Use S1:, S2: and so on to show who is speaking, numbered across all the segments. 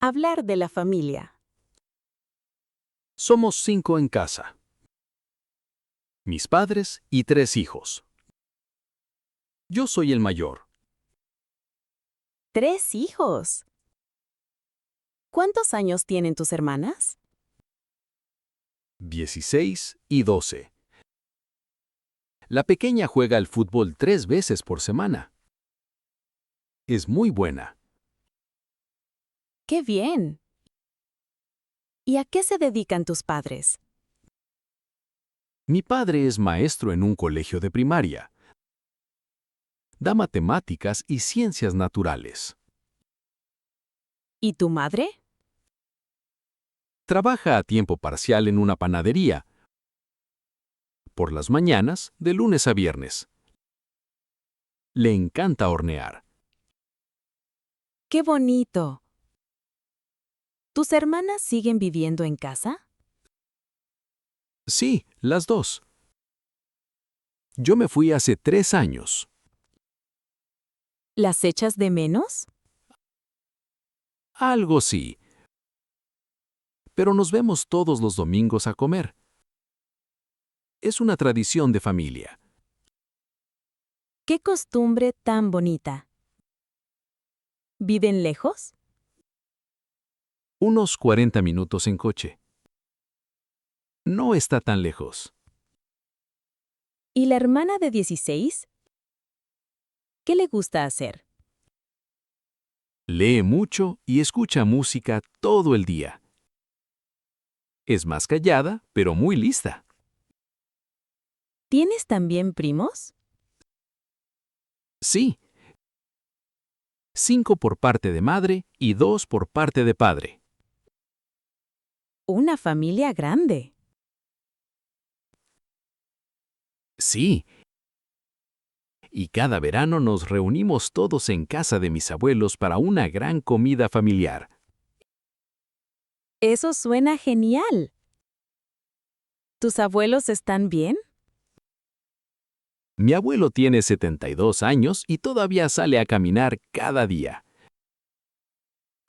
S1: Hablar de la familia.
S2: Somos 5 en casa. Mis padres y 3 hijos. Yo soy el mayor.
S1: 3 hijos. ¿Cuántos años tienen tus hermanas?
S2: 16 y 12. La pequeña juega al fútbol 3 veces por semana. Es muy buena.
S1: ¡Qué bien! ¿Y a qué se dedican tus padres?
S2: Mi padre es maestro en un colegio de primaria. Da matemáticas y ciencias naturales.
S1: ¿Y tu madre?
S2: Trabaja a tiempo parcial en una panadería. Por las mañanas, de lunes a viernes. Le encanta hornear.
S1: ¡Qué bonito! ¿Tus hermanas siguen viviendo en casa?
S2: Sí, las dos. Yo me fui hace 3 años.
S1: ¿Las echas de menos?
S2: Algo sí. Pero nos vemos todos los domingos a comer. Es una tradición de familia.
S1: ¡Qué costumbre tan bonita! ¿Viven lejos?
S2: Unos 40 minutos en coche. No está tan lejos.
S1: ¿Y la hermana de 16? ¿Qué le gusta hacer?
S2: Lee mucho y escucha música todo el día. Es más callada, pero muy lista.
S1: ¿Tienes también primos?
S2: Sí. 5 por parte de madre y 2 por parte de padre.
S1: Una familia grande.
S2: Sí. Y cada verano nos reunimos todos en casa de mis abuelos para una gran comida familiar.
S1: Eso suena genial. ¿Tus abuelos están bien?
S2: Mi abuelo tiene 72 años y todavía sale a caminar cada día.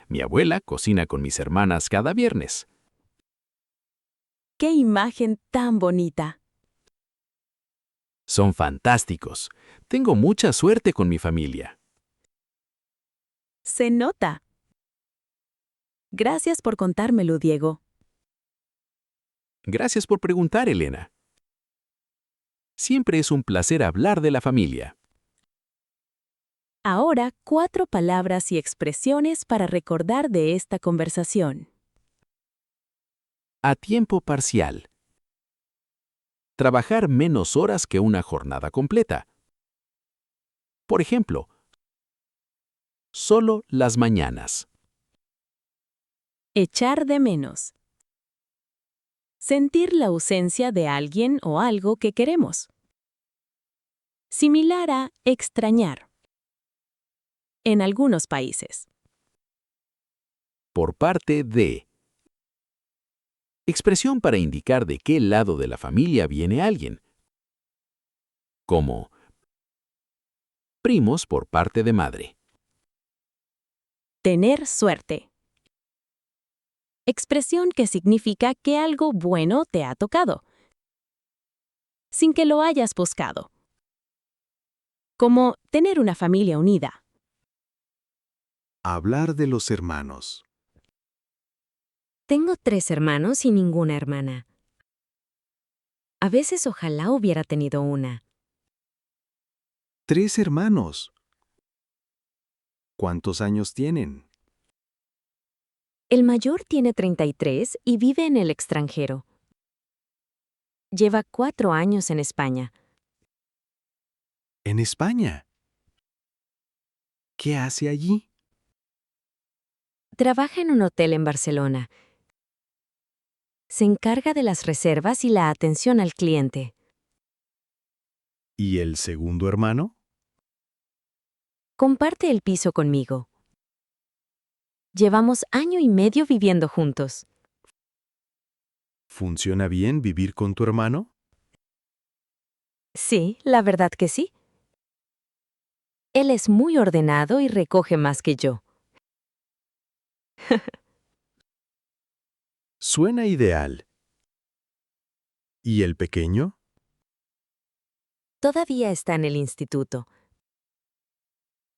S2: Mi abuela cocina con mis hermanas cada viernes.
S1: ¡Qué imagen tan bonita!
S2: Son fantásticos. Tengo mucha suerte con mi familia.
S1: Se nota. Gracias por contármelo, Diego.
S2: Gracias por preguntar, Elena. Siempre es un placer hablar de la familia.
S1: Ahora, 4 palabras y expresiones para recordar de esta conversación.
S2: A tiempo parcial. Trabajar menos horas que una jornada completa. Por ejemplo, solo las mañanas.
S1: Echar de menos. Sentir la ausencia de alguien o algo que queremos. Similar a extrañar. En algunos países.
S2: Por parte de. Expresión para indicar de qué lado de la familia viene alguien. Como primos por parte de madre.
S1: Tener suerte. Expresión que significa que algo bueno te ha tocado, sin que lo hayas buscado. Como tener una familia unida.
S3: Hablar de los hermanos.
S4: Tengo 3 hermanos y ninguna hermana. A veces ojalá hubiera tenido una.
S3: 3 hermanos. ¿Cuántos años tienen?
S4: El mayor tiene 33 y vive en el extranjero. Lleva 4 años en España.
S3: En España. ¿Qué hace allí?
S4: Trabaja en un hotel en Barcelona. Se encarga de las reservas y la atención al cliente.
S3: ¿Y el segundo hermano?
S4: Comparte el piso conmigo. Llevamos año y medio viviendo juntos.
S3: ¿Funciona bien vivir con tu hermano?
S4: Sí, la verdad que sí. Él es muy ordenado y recoge más que yo.
S3: Suena ideal. ¿Y el pequeño?
S4: Todavía está en el instituto.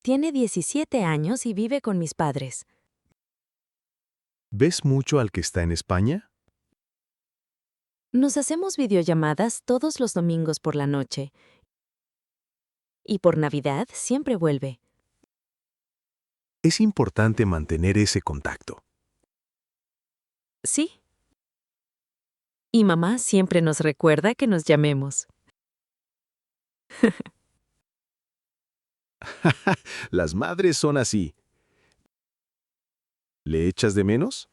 S4: Tiene 17 años y vive con mis padres.
S3: ¿Ves mucho al que está en España?
S4: Nos hacemos videollamadas todos los domingos por la noche. Y por Navidad siempre vuelve.
S3: Es importante mantener ese contacto.
S4: Sí. Y mamá siempre nos recuerda que nos llamemos.
S3: Las madres son así. ¿Le echas de menos?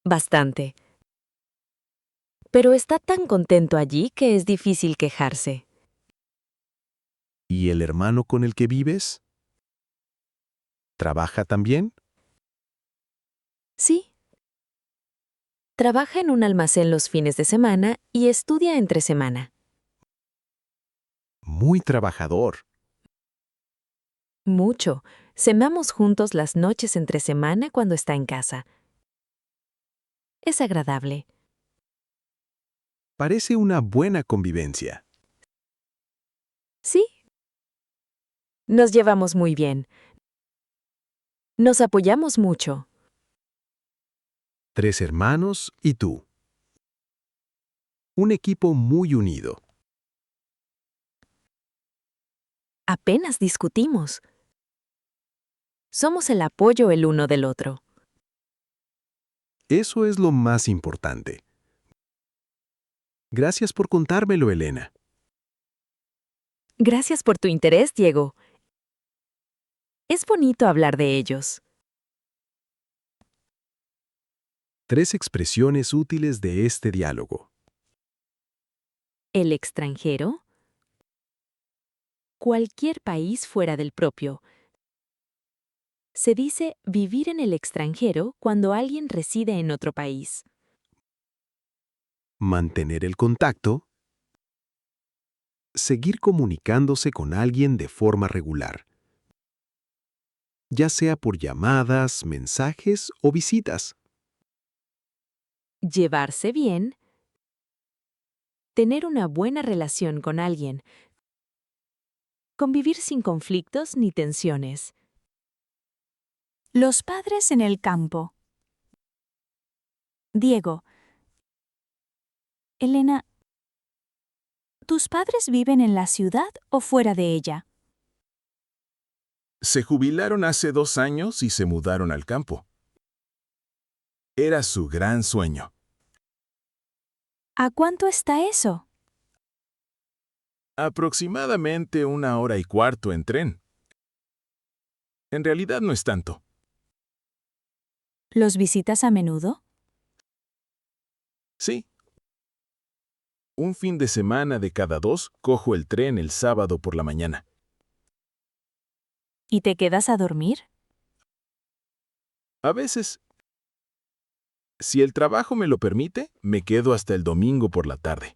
S4: Bastante. Pero está tan contento allí que es difícil quejarse.
S3: ¿Y el hermano con el que vives? ¿Trabaja también?
S4: Sí. Trabaja en un almacén los fines de semana y estudia entre semana.
S3: Muy trabajador.
S4: Mucho. Cenamos juntos las noches entre semana cuando está en casa. Es agradable.
S3: Parece una buena convivencia.
S4: Sí. Nos llevamos muy bien. Nos apoyamos mucho.
S3: 3 hermanos y tú. Un equipo muy unido.
S4: Apenas discutimos. Somos el apoyo el uno del otro.
S3: Eso es lo más importante. Gracias por contármelo, Elena.
S4: Gracias por tu interés, Diego. Es bonito hablar de ellos.
S3: 3 expresiones útiles de este diálogo.
S4: El extranjero. Cualquier país fuera del propio. Se dice vivir en el extranjero cuando alguien reside en otro país.
S3: Mantener el contacto. Seguir comunicándose con alguien de forma regular, ya sea por llamadas, mensajes o visitas.
S4: Llevarse bien. Tener una buena relación con alguien. Convivir sin conflictos ni tensiones.
S5: Los padres en el campo. Diego. Elena, ¿tus padres viven en la ciudad o fuera de ella?
S6: Se jubilaron hace 2 años y se mudaron al campo. Era su gran sueño.
S5: ¿A cuánto está eso?
S6: Aproximadamente 1 hora y cuarto en tren. En realidad no es tanto.
S5: ¿Los visitas a menudo?
S6: Sí. Un fin de semana de cada 2 cojo el tren el sábado por la mañana.
S5: ¿Y te quedas a dormir?
S6: A veces, si el trabajo me lo permite, me quedo hasta el domingo por la tarde.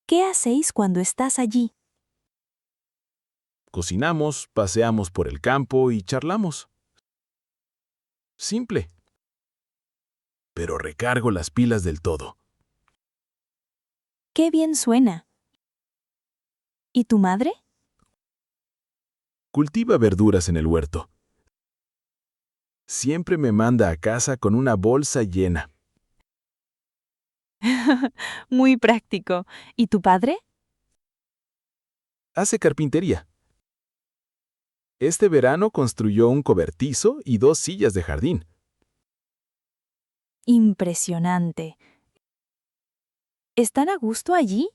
S5: ¿Qué hacéis cuando estás allí?
S6: Cocinamos, paseamos por el campo y charlamos. Simple. Pero recargo las pilas del todo.
S5: ¡Qué bien suena! ¿Y tu madre?
S6: Cultiva verduras en el huerto. Siempre me manda a casa con una bolsa llena.
S5: Muy práctico. ¿Y tu padre?
S6: Hace carpintería. Este verano construyó un cobertizo y 2 sillas de jardín.
S5: Impresionante. ¿Están a gusto allí?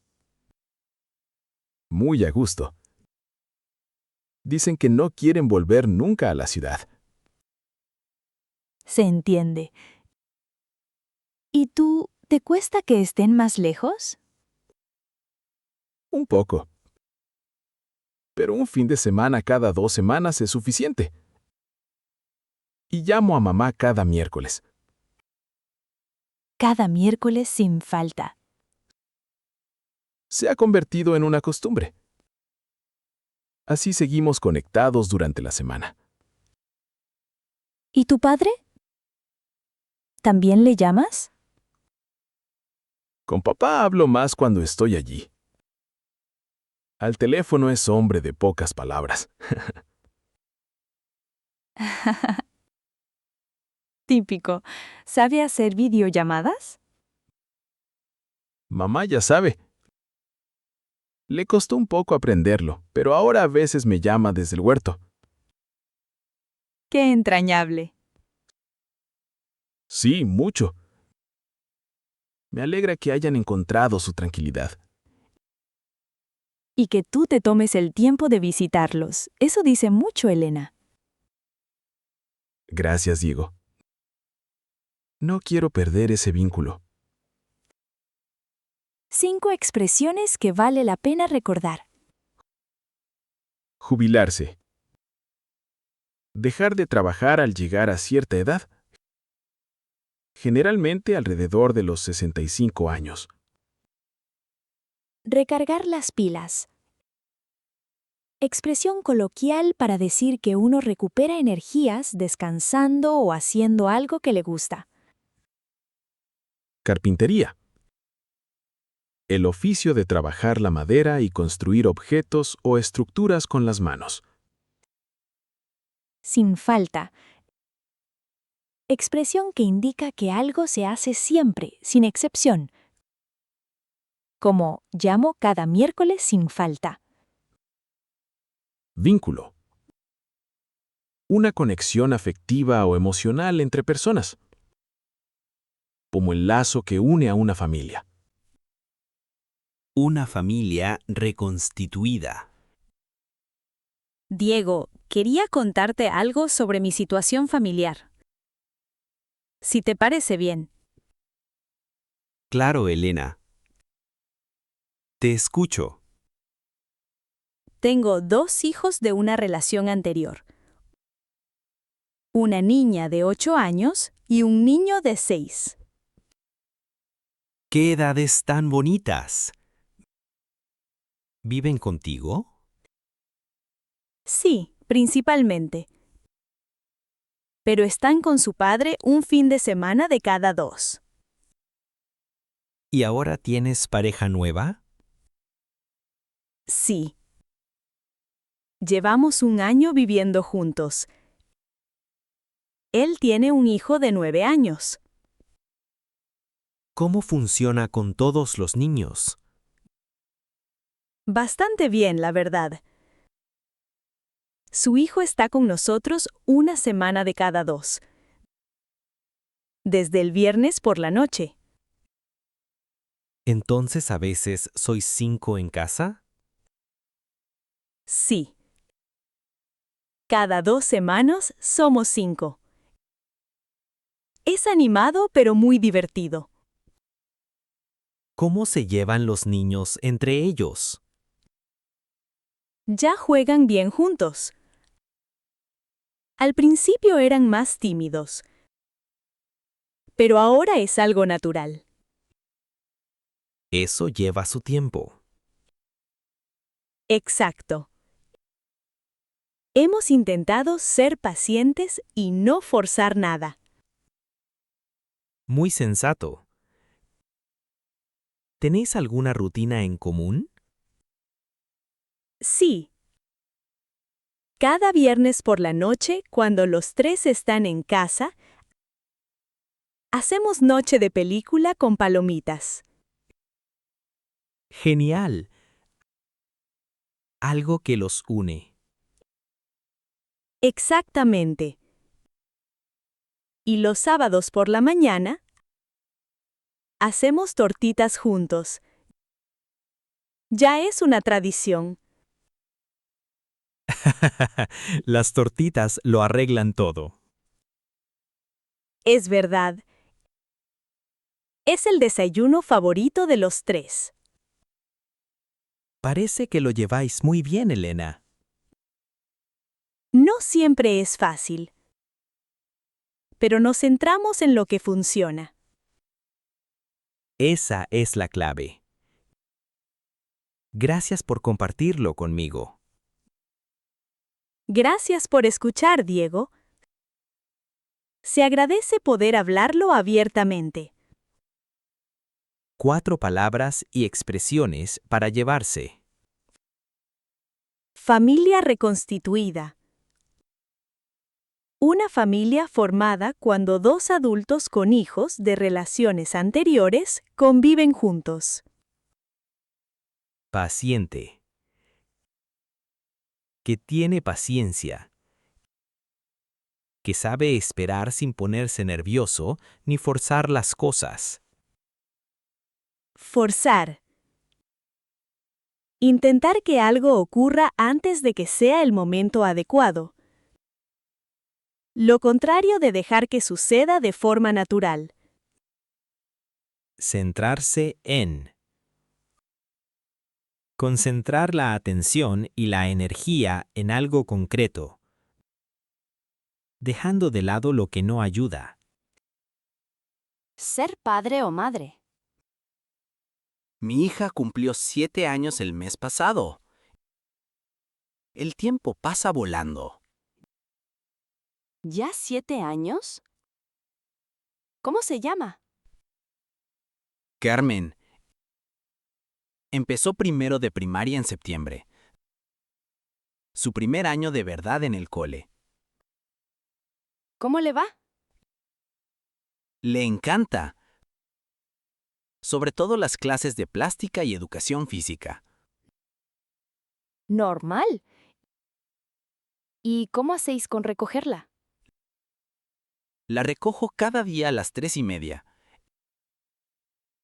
S6: Muy a gusto. Dicen que no quieren volver nunca a la ciudad.
S5: Se entiende. ¿Y tú, te cuesta que estén más lejos?
S6: Un poco. Pero un fin de semana cada 2 semanas es suficiente. Y llamo a mamá cada miércoles.
S5: Cada miércoles sin falta.
S6: Se ha convertido en una costumbre. Así seguimos conectados durante la semana.
S5: ¿Y tu padre? ¿también le llamas?
S6: Con papá hablo más cuando estoy allí. Al teléfono es hombre de pocas palabras.
S5: Típico. ¿Sabe hacer videollamadas?
S6: Mamá ya sabe. Le costó un poco aprenderlo, pero ahora a veces me llama desde el huerto.
S5: ¡Qué entrañable!
S6: Sí, mucho. Me alegra que hayan encontrado su tranquilidad.
S5: Y que tú te tomes el tiempo de visitarlos. Eso dice mucho, Elena.
S6: Gracias, Diego. No quiero perder ese vínculo.
S5: 5 expresiones que vale la pena recordar.
S6: Jubilarse. Dejar de trabajar al llegar a cierta edad. Generalmente alrededor de los 65 años.
S5: Recargar las pilas. Expresión coloquial para decir que uno recupera energías descansando o haciendo algo que le gusta.
S6: Carpintería. El oficio de trabajar la madera y construir objetos o estructuras con las manos.
S5: Sin falta. Expresión que indica que algo se hace siempre, sin excepción. Como llamo cada miércoles sin falta.
S6: Vínculo. Una conexión afectiva o emocional entre personas. Como el lazo que une a una familia.
S7: Una familia reconstituida.
S1: Diego, quería contarte algo sobre mi situación familiar. Si te parece bien.
S7: Claro, Elena. Te escucho.
S1: Tengo 2 hijos de una relación anterior. Una niña de 8 años y un niño de 6.
S7: ¡Qué edades tan bonitas! ¿Viven contigo?
S1: Sí, principalmente. Pero están con su padre un fin de semana de cada 2.
S7: ¿Y ahora tienes pareja nueva?
S1: Sí. Llevamos un año viviendo juntos. Él tiene un hijo de 9 años.
S7: ¿Cómo funciona con todos los niños?
S1: Bastante bien, la verdad. Su hijo está con nosotros una semana de cada 2. Desde el viernes por la noche.
S7: ¿Entonces a veces sois 5 en casa?
S1: Sí. Cada 2 semanas somos 5. Es animado pero muy divertido.
S7: ¿Cómo se llevan los niños entre ellos?
S1: Ya juegan bien juntos. Al principio eran más tímidos. Pero ahora es algo natural.
S7: Eso lleva su tiempo.
S1: Exacto. Hemos intentado ser pacientes y no forzar nada.
S7: Muy sensato. ¿Tenéis alguna rutina en común?
S1: Sí. Cada viernes por la noche, cuando los 3 están en casa, hacemos noche de película con palomitas.
S7: Genial. Algo que los une.
S1: Exactamente. Y los sábados por la mañana, hacemos tortitas juntos. Ya es una tradición.
S7: Las tortitas lo arreglan todo.
S1: Es verdad. Es el desayuno favorito de los 3.
S7: Parece que lo lleváis muy bien, Elena.
S1: No siempre es fácil. Pero nos centramos en lo que funciona.
S7: Esa es la clave. Gracias por compartirlo conmigo.
S1: Gracias por escuchar, Diego.
S5: Se agradece poder hablarlo abiertamente.
S7: 4 palabras y expresiones para llevarse.
S5: Familia reconstituida. Una familia formada cuando dos adultos con hijos de relaciones anteriores conviven juntos.
S7: Paciente. Que tiene paciencia. Que sabe esperar sin ponerse nervioso ni forzar las cosas.
S5: Forzar. Intentar que algo ocurra antes de que sea el momento adecuado. Lo contrario de dejar que suceda de forma natural.
S7: Centrarse en. Concentrar la atención y la energía en algo concreto, dejando de lado lo que no ayuda.
S4: Ser padre o madre.
S8: Mi hija cumplió 7 años el mes pasado. El tiempo pasa volando.
S4: ¿Ya 7 años? ¿Cómo se llama?
S8: Carmen. Empezó primero de primaria en septiembre. Su primer año de verdad en el cole.
S4: ¿Cómo le va?
S8: Le encanta. Sobre todo las clases de plástica y educación física.
S4: Normal. ¿Y cómo hacéis con recogerla?
S8: La recojo cada día a las 3:30.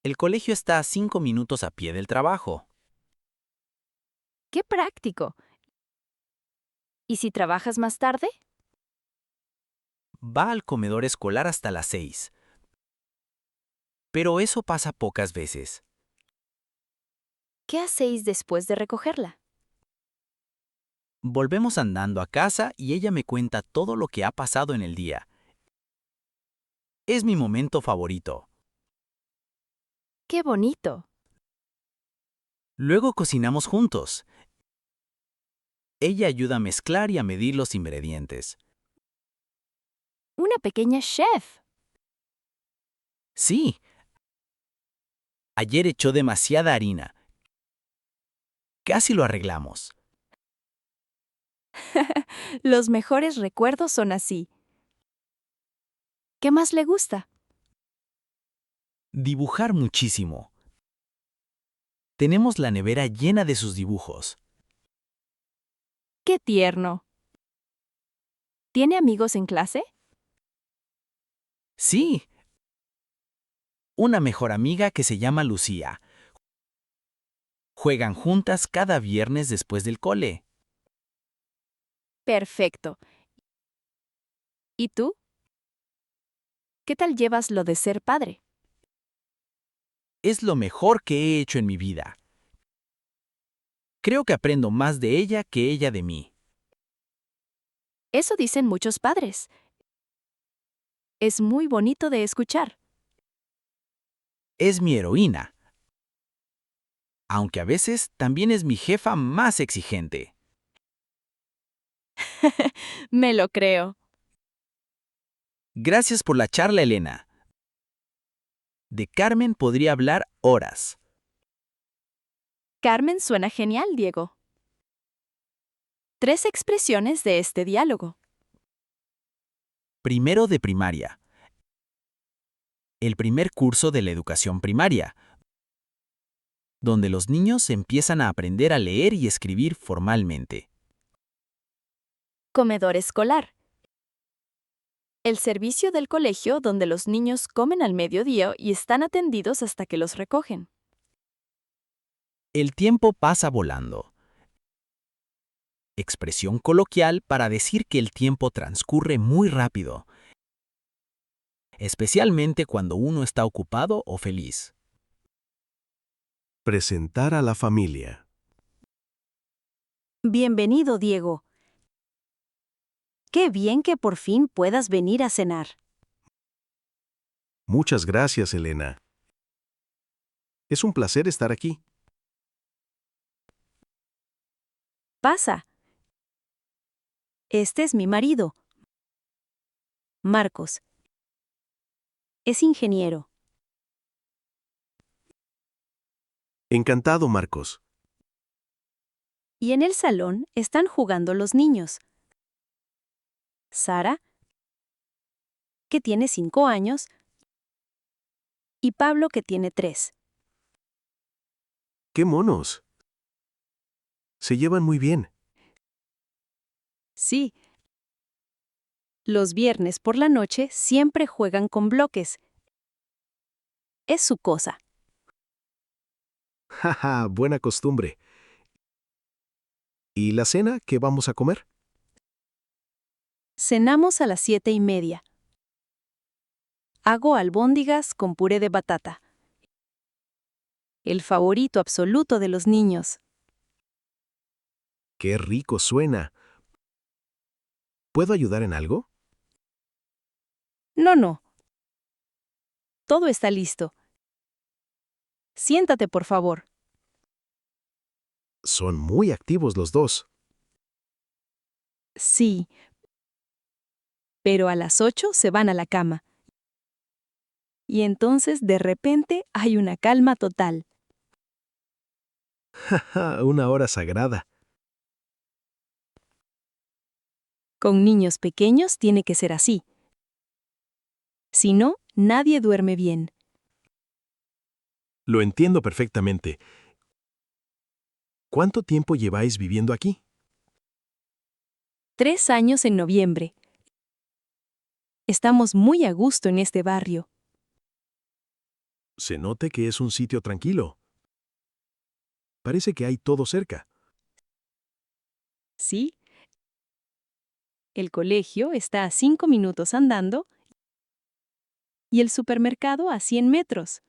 S8: El colegio está a 5 minutos a pie del trabajo.
S4: ¡Qué práctico! ¿Y si trabajas más tarde?
S8: Va al comedor escolar hasta las 6. Pero eso pasa pocas veces.
S4: ¿Qué hacéis después de recogerla?
S8: Volvemos andando a casa y ella me cuenta todo lo que ha pasado en el día. Es mi momento favorito.
S4: ¡Qué bonito!
S8: Luego cocinamos juntos. Ella ayuda a mezclar y a medir los ingredientes.
S4: ¡Una pequeña chef!
S8: Sí. Ayer echó demasiada harina. Casi lo arreglamos.
S5: Los mejores recuerdos son así.
S4: ¿Qué más le gusta?
S8: Dibujar muchísimo. Tenemos la nevera llena de sus dibujos.
S5: ¡Qué tierno! ¿Tiene amigos en clase?
S8: Sí. Una mejor amiga que se llama Lucía. Juegan juntas cada viernes después del cole.
S5: Perfecto. ¿Y tú? ¿Qué tal llevas lo de ser padre?
S8: Es lo mejor que he hecho en mi vida. Creo que aprendo más de ella que ella de mí.
S5: Eso dicen muchos padres. Es muy bonito de escuchar.
S8: Es mi heroína. Aunque a veces también es mi jefa más exigente.
S5: Me lo creo.
S8: Gracias por la charla, Elena. De Carmen podría hablar horas.
S5: Carmen suena genial, Diego. 3 expresiones de este diálogo.
S8: Primero de primaria. El primer curso de la educación primaria, donde los niños empiezan a aprender a leer y escribir formalmente.
S5: Comedor escolar. El servicio del colegio donde los niños comen al mediodía y están atendidos hasta que los recogen.
S8: El tiempo pasa volando. Expresión coloquial para decir que el tiempo transcurre muy rápido, especialmente cuando uno está ocupado o feliz.
S3: Presentar a la familia.
S5: Bienvenido, Diego. Qué bien que por fin puedas venir a cenar.
S3: Muchas gracias, Elena. Es un placer estar aquí.
S5: Pasa. Este es mi marido, Marcos. es ingeniero.
S3: Encantado, Marcos.
S5: Y en el salón están jugando los niños. Sara, que tiene 5 años, y Pablo, que tiene 3.
S3: ¡Qué monos! Se llevan muy bien.
S5: Sí. Los viernes por la noche siempre juegan con bloques. Es su cosa.
S3: Jaja, buena costumbre. ¿Y la cena qué vamos a comer?
S5: Cenamos a las 7:30. Hago albóndigas con puré de batata. El favorito absoluto de los niños.
S3: ¡Qué rico suena! ¿Puedo ayudar en algo?
S5: No. Todo está listo. Siéntate, por favor.
S3: Son muy activos los dos.
S5: Sí. Pero a las 8 se van a la cama. Y entonces, de repente, hay una calma total.
S3: Jaja, una hora sagrada.
S5: Con niños pequeños tiene que ser así. Si no, nadie duerme bien.
S3: Lo entiendo perfectamente. ¿Cuánto tiempo lleváis viviendo aquí?
S5: 3 años en noviembre. Estamos muy a gusto en este barrio.
S3: Se note que es un sitio tranquilo. Parece que hay todo cerca.
S5: ¿Sí? El colegio está a 5 minutos andando y el supermercado a 100 metros.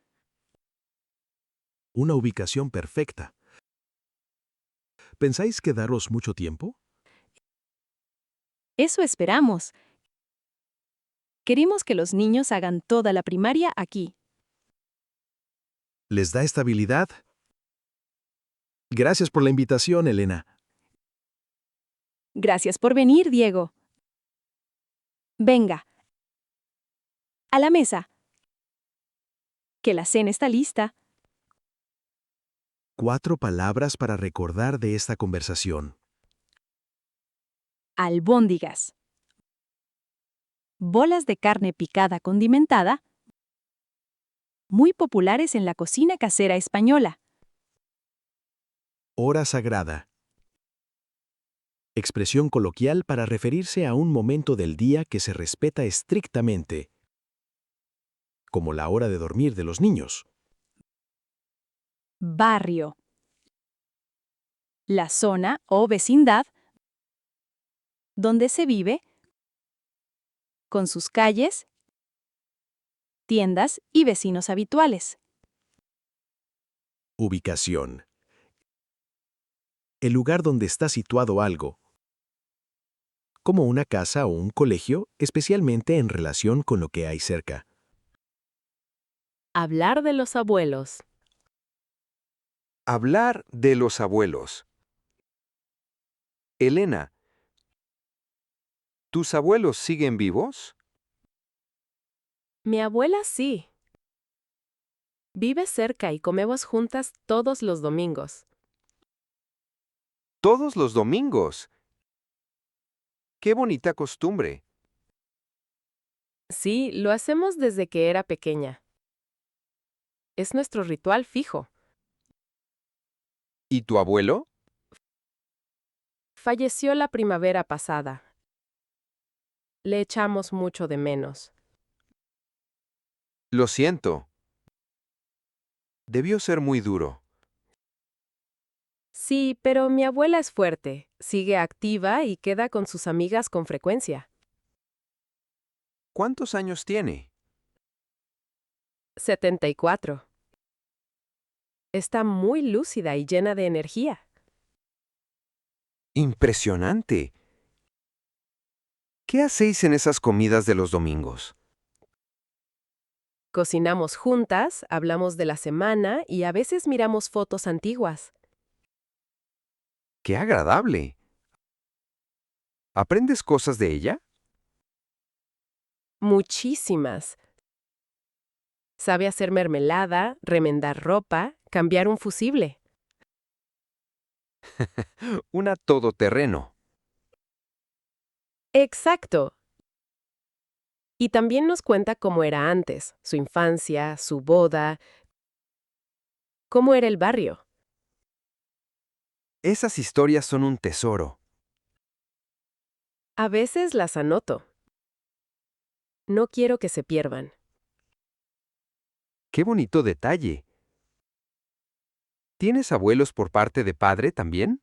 S3: Una ubicación perfecta. ¿Pensáis quedaros mucho tiempo?
S5: Eso esperamos. Queremos que los niños hagan toda la primaria aquí.
S3: ¿Les da estabilidad? Gracias por la invitación, Elena.
S5: Gracias por venir, Diego. Venga. A la mesa. Que la cena está lista.
S3: 4 palabras para recordar de esta conversación.
S5: Albóndigas. Bolas de carne picada condimentada, muy populares en la cocina casera española.
S3: Hora sagrada. Expresión coloquial para referirse a un momento del día que se respeta estrictamente, como la hora de dormir de los niños.
S5: Barrio. La zona o vecindad donde se vive, con sus calles, tiendas y vecinos habituales.
S3: Ubicación. El lugar donde está situado algo, como una casa o un colegio, especialmente en relación con lo que hay cerca.
S1: Hablar de los abuelos.
S9: Hablar de los abuelos. Elena, ¿tus abuelos siguen vivos?
S1: Mi abuela sí. Vive cerca y comemos juntas todos los domingos.
S9: Todos los domingos. ¡Qué bonita costumbre!
S1: Sí, lo hacemos desde que era pequeña. Es nuestro ritual fijo.
S9: ¿Y tu abuelo?
S1: Falleció la primavera pasada. Le echamos mucho de menos.
S9: Lo siento. Debió ser muy duro.
S1: Sí, pero mi abuela es fuerte, sigue activa y queda con sus amigas con frecuencia.
S9: ¿Cuántos años tiene?
S1: 74. Está muy lúcida y llena de energía.
S9: Impresionante. ¿Qué hacéis en esas comidas de los domingos?
S1: Cocinamos juntas, hablamos de la semana y a veces miramos fotos antiguas.
S9: ¡Qué agradable! ¿Aprendes cosas de ella?
S1: Muchísimas. Sabe hacer mermelada, remendar ropa, cambiar un fusible.
S9: Una todoterreno.
S1: Exacto. Y también nos cuenta cómo era antes, su infancia, su boda, cómo era el barrio.
S9: Esas historias son un tesoro.
S1: A veces las anoto. No quiero que se pierdan.
S9: ¡Qué bonito detalle! ¿Tienes abuelos por parte de padre también?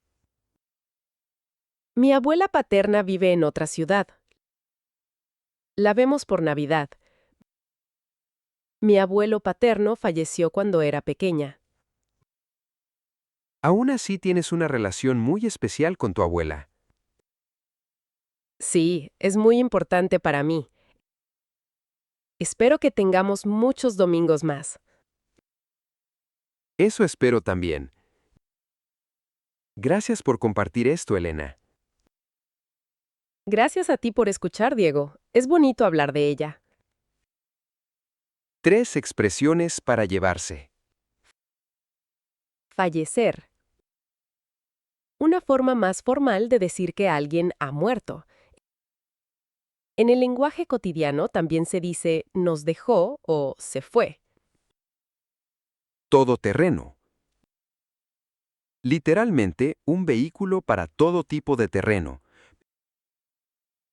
S1: Mi abuela paterna vive en otra ciudad. La vemos por Navidad. Mi abuelo paterno falleció cuando era pequeña.
S9: Aún así tienes una relación muy especial con tu abuela.
S1: Sí, es muy importante para mí. Espero que tengamos muchos domingos más.
S9: Eso espero también. Gracias por compartir esto, Elena.
S1: Gracias a ti por escuchar, Diego. Es bonito hablar de ella.
S9: 3 expresiones para llevarse.
S1: Fallecer. Una forma más formal de decir que alguien ha muerto. En el lenguaje cotidiano también se dice nos dejó o se fue.
S9: Todoterreno. Literalmente, un vehículo para todo tipo de terreno,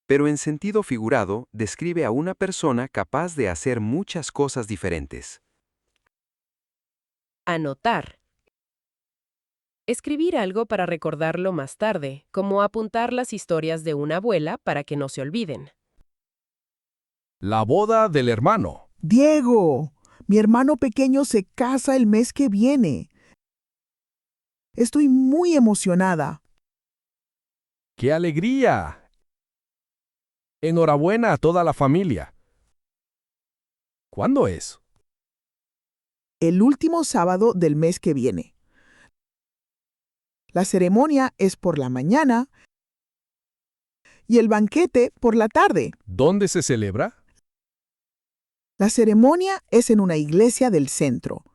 S9: pero en sentido figurado describe a una persona capaz de hacer muchas cosas diferentes.
S1: Anotar. Escribir algo para recordarlo más tarde, como apuntar las historias de una abuela para que no se olviden.
S6: La boda del hermano.
S10: Diego, mi hermano pequeño se casa el mes que viene. Estoy muy emocionada.
S6: ¡Qué alegría! Enhorabuena a toda la familia. ¿Cuándo es?
S10: El último sábado del mes que viene. La ceremonia es por la mañana y el banquete por la tarde.
S6: ¿Dónde se celebra?
S10: La ceremonia es en una iglesia del centro.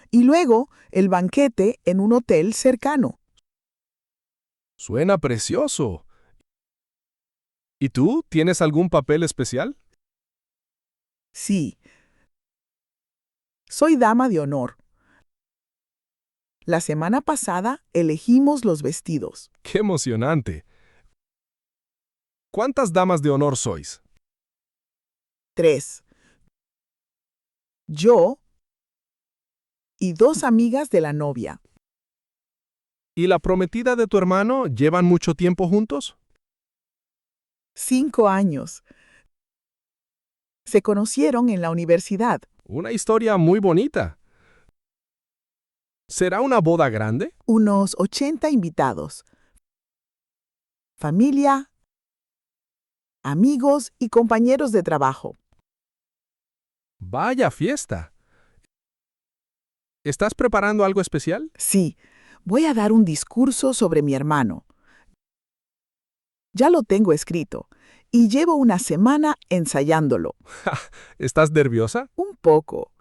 S10: Y luego el banquete en un hotel cercano.
S6: Suena precioso. ¿Y tú tienes algún papel especial?
S10: Sí. Soy dama de honor. La semana pasada elegimos los vestidos.
S6: ¡Qué emocionante! ¿Cuántas damas de honor sois?
S10: 3. Yo y 2 amigas de la novia.
S6: ¿Y la prometida de tu hermano llevan mucho tiempo juntos?
S10: 5 años. Se conocieron en la universidad.
S6: Una historia muy bonita. ¿Será una boda grande?
S10: Unos 80 invitados. Familia, amigos y compañeros de trabajo.
S6: ¡Vaya fiesta! ¿Estás preparando algo especial?
S10: Sí, voy a dar un discurso sobre mi hermano. Ya lo tengo escrito y llevo una semana ensayándolo.
S6: ¿Estás nerviosa?
S10: Un poco.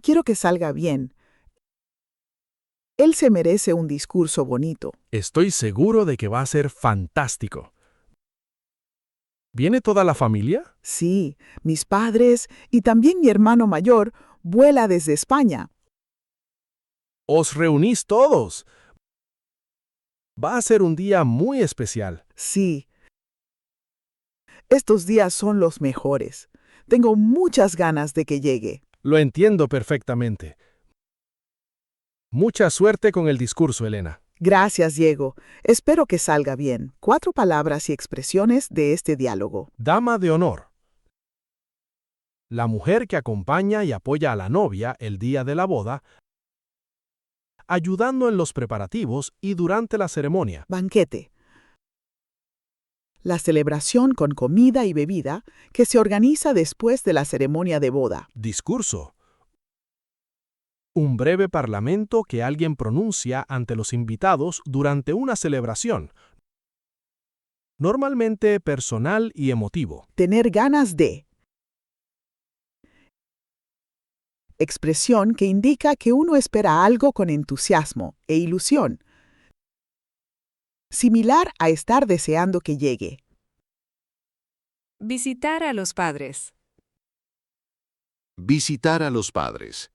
S10: Quiero que salga bien. Él se merece un discurso bonito.
S6: Estoy seguro de que va a ser fantástico. ¿Viene toda la familia?
S10: Sí, mis padres y también mi hermano mayor vuela desde España.
S6: ¡Os reunís todos! Va a ser un día muy especial.
S10: Sí. Estos días son los mejores. Tengo muchas ganas de que llegue.
S6: Lo entiendo perfectamente. Mucha suerte con el discurso, Elena.
S10: Gracias, Diego. Espero que salga bien. 4 palabras y expresiones de este diálogo.
S6: Dama de honor. La mujer que acompaña y apoya a la novia el día de la boda, ayudando en los preparativos y durante la ceremonia.
S10: Banquete. La celebración con comida y bebida que se organiza después de la ceremonia de boda.
S6: Discurso. Un breve parlamento que alguien pronuncia ante los invitados durante una celebración, normalmente personal y emotivo.
S10: Tener ganas de. expresión que indica que uno espera algo con entusiasmo e ilusión, similar a estar deseando que llegue.
S1: Visitar a los padres.
S11: Visitar a los padres.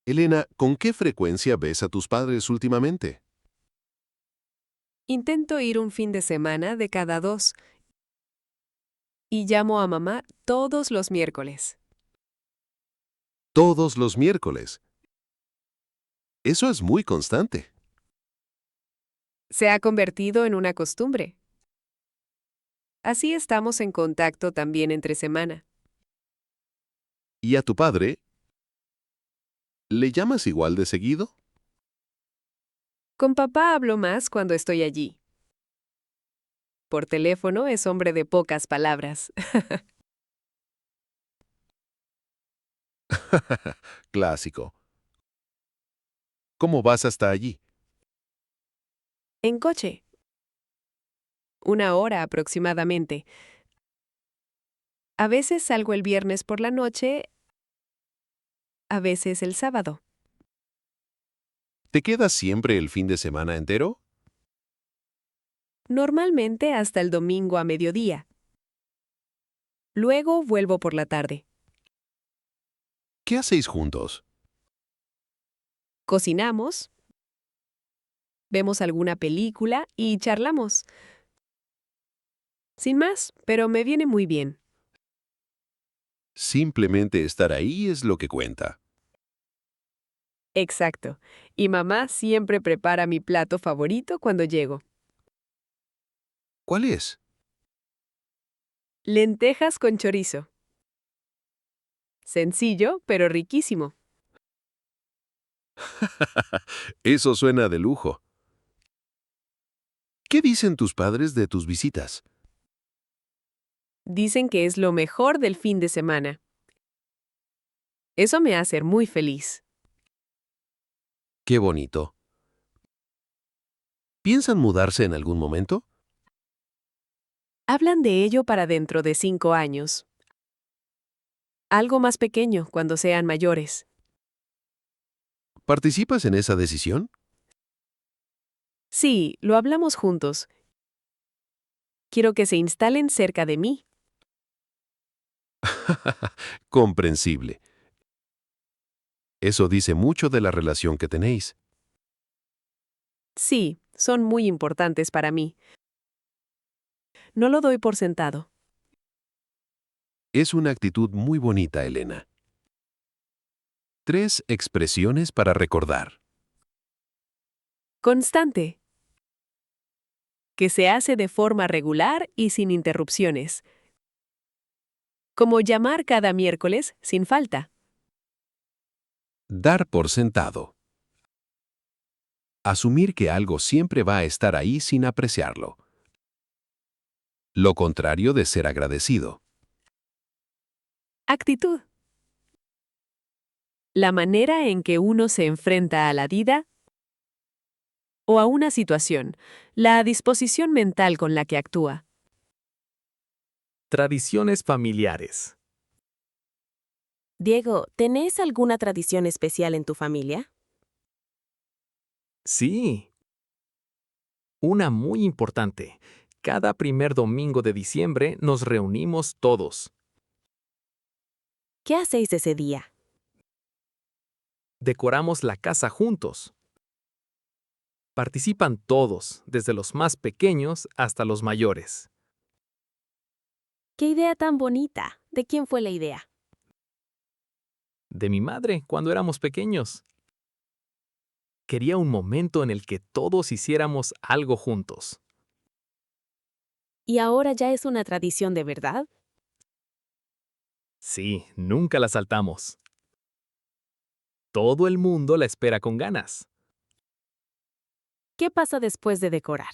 S11: Elena, ¿con qué frecuencia ves a tus padres últimamente?
S1: Intento ir un fin de semana de cada 2 y llamo a mamá todos los miércoles.
S11: Todos los miércoles. Eso es muy constante.
S1: Se ha convertido en una costumbre. Así estamos en contacto también entre semana.
S11: ¿Y a tu padre? ¿Le llamas igual de seguido?
S1: Con papá hablo más cuando estoy allí. Por teléfono es hombre de pocas palabras.
S11: Clásico. ¿Cómo vas hasta allí?
S1: En coche. 1 hora aproximadamente. A veces salgo el viernes por la noche, a veces el sábado.
S11: ¿Te quedas siempre el fin de semana entero?
S1: Normalmente hasta el domingo a mediodía. Luego vuelvo por la tarde.
S11: ¿Qué hacéis juntos?
S1: Cocinamos, vemos alguna película y charlamos. Sin más, pero me viene muy bien.
S11: Simplemente estar ahí es lo que cuenta.
S1: Exacto. Y mamá siempre prepara mi plato favorito cuando llego.
S11: ¿Cuál es?
S1: Lentejas con chorizo. Sencillo, pero riquísimo.
S11: Eso suena de lujo. ¿Qué dicen tus padres de tus visitas?
S1: Dicen que es lo mejor del fin de semana. Eso me hace muy feliz.
S11: Qué bonito. ¿Piensan mudarse en algún momento?
S1: Hablan de ello para dentro de 5 años. Algo más pequeño cuando sean mayores.
S11: ¿Participas en esa decisión?
S1: Sí, lo hablamos juntos. Quiero que se instalen cerca de mí.
S11: Comprensible. Eso dice mucho de la relación que tenéis.
S1: Sí, son muy importantes para mí. No lo doy por sentado.
S11: Es una actitud muy bonita, Elena. 3 expresiones para recordar.
S1: Constante. Que se hace de forma regular y sin interrupciones. Como llamar cada miércoles sin falta.
S11: Dar por sentado. Asumir que algo siempre va a estar ahí sin apreciarlo. Lo contrario de ser agradecido.
S1: Actitud. La manera en que uno se enfrenta a la vida o a una situación, la disposición mental con la que actúa.
S6: Tradiciones familiares.
S12: Diego, ¿tenés alguna tradición especial en tu familia?
S6: Sí. Una muy importante. Cada primer domingo de diciembre nos reunimos todos.
S12: ¿Qué hacéis ese día?
S6: Decoramos la casa juntos. Participan todos, desde los más pequeños hasta los mayores.
S12: ¡Qué idea tan bonita! ¿De quién fue la idea?
S6: De mi madre, cuando éramos pequeños. Quería un momento en el que todos hiciéramos algo juntos.
S12: ¿Y ahora ya es una tradición de verdad?
S6: Sí, nunca la saltamos. Todo el mundo la espera con ganas.
S12: ¿Qué pasa después de decorar?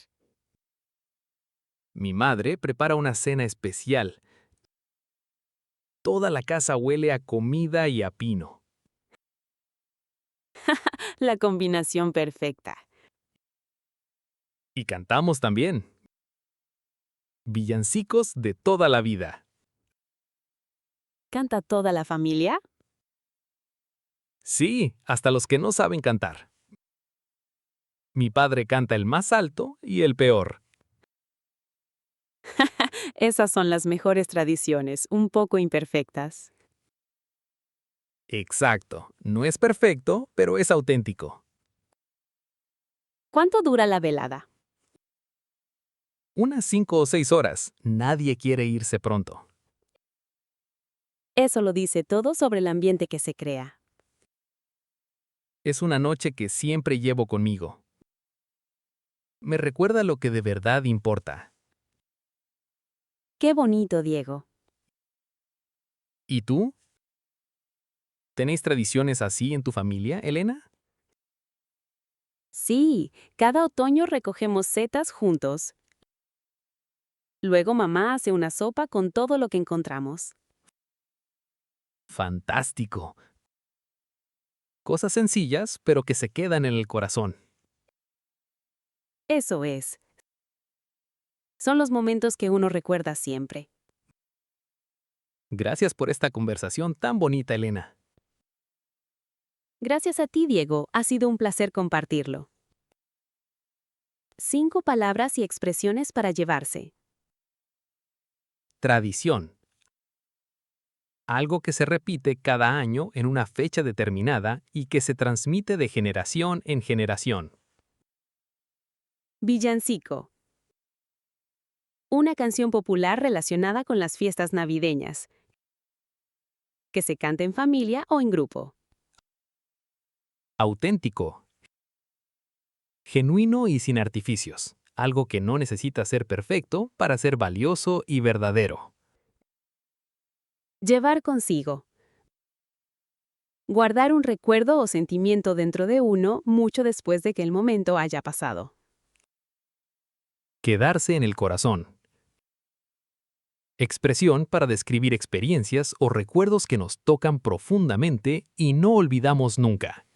S6: Mi madre prepara una cena especial. Toda la casa huele a comida y a pino.
S12: La combinación perfecta.
S6: Y cantamos también. Villancicos de toda la vida.
S12: ¿Canta toda la familia?
S2: Sí, hasta los que no saben cantar. Mi padre canta el más alto y el peor.
S12: Esas son las mejores tradiciones, un poco imperfectas.
S2: Exacto. No es perfecto, pero es auténtico.
S12: ¿Cuánto dura la velada?
S2: Unas 5 o 6 horas. Nadie quiere irse pronto.
S12: Eso lo dice todo sobre el ambiente que se crea.
S2: Es una noche que siempre llevo conmigo. Me recuerda lo que de verdad importa.
S12: Qué bonito, Diego.
S2: ¿Y tú? ¿Tenéis tradiciones así en tu familia, Elena?
S12: Sí, cada otoño recogemos setas juntos. Luego mamá hace una sopa con todo lo que encontramos.
S2: Fantástico. Cosas sencillas, pero que se quedan en el corazón.
S12: Eso es. Son los momentos que uno recuerda siempre.
S2: Gracias por esta conversación tan bonita, Elena.
S12: Gracias a ti, Diego, ha sido un placer compartirlo. 5 palabras y expresiones para llevarse.
S2: Tradición. Algo que se repite cada año en una fecha determinada y que se transmite de generación en generación.
S12: Villancico. Una canción popular relacionada con las fiestas navideñas, que se canta en familia o en grupo.
S2: Auténtico. Genuino y sin artificios. Algo que no necesita ser perfecto para ser valioso y verdadero.
S12: Llevar consigo. Guardar un recuerdo o sentimiento dentro de uno mucho después de que el momento haya pasado.
S2: Quedarse en el corazón. Expresión para describir experiencias o recuerdos que nos tocan profundamente y no olvidamos nunca.